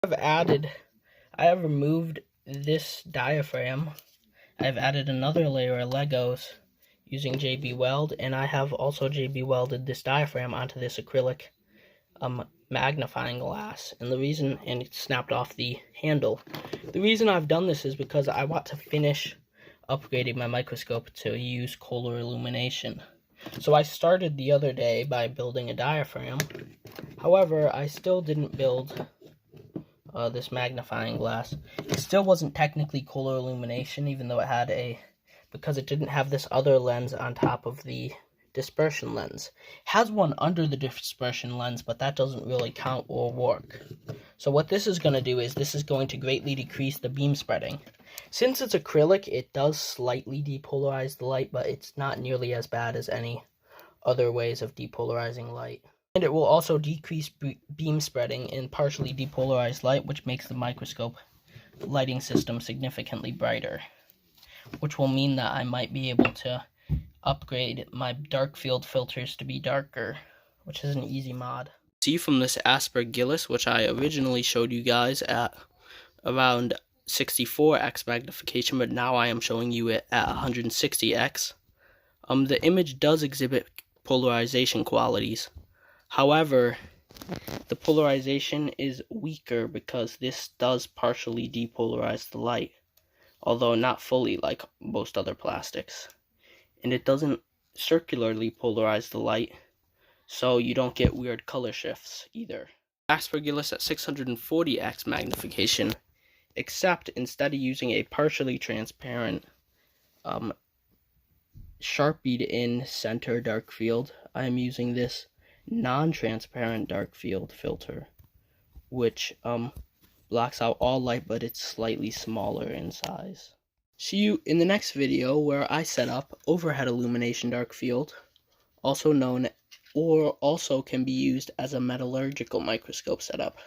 I have removed this diaphragm. I've added another layer of Legos using JB Weld, and I have also JB welded this diaphragm onto this acrylic magnifying glass, and it snapped off the handle. The reason I've done this is because I want to finish upgrading my microscope to use kohler illumination. So I started the other day by building a diaphragm. However, I still didn't build this magnifying glass. It still wasn't technically kohler illumination, even though because it didn't have this other lens on top of the dispersion lens. It has one under the dispersion lens, but that doesn't really count or work. So what this is going to do is this is going to greatly decrease the beam spreading. Since it's acrylic, it does slightly depolarize the light, but it's not nearly as bad as any other ways of depolarizing light. And it will also decrease beam spreading in partially depolarized light, which makes the microscope lighting system significantly brighter, which will mean that I might be able to upgrade my dark field filters to be darker, which is an easy mod. See from this aspergillus, which I originally showed you guys at around 64x magnification, but now I am showing you it at 160x. The image does exhibit polarization qualities. However, the polarization is weaker because this does partially depolarize the light, although not fully like most other plastics. And it doesn't circularly polarize the light, so you don't get weird color shifts either. Aspergillus at 640x magnification, except instead of using a partially transparent sharpied in center dark field, I am using this non-transparent dark field filter, which blocks out all light, but it's slightly smaller in size. See you in the next video where I set up overhead illumination dark field, also can be used as a metallurgical microscope setup.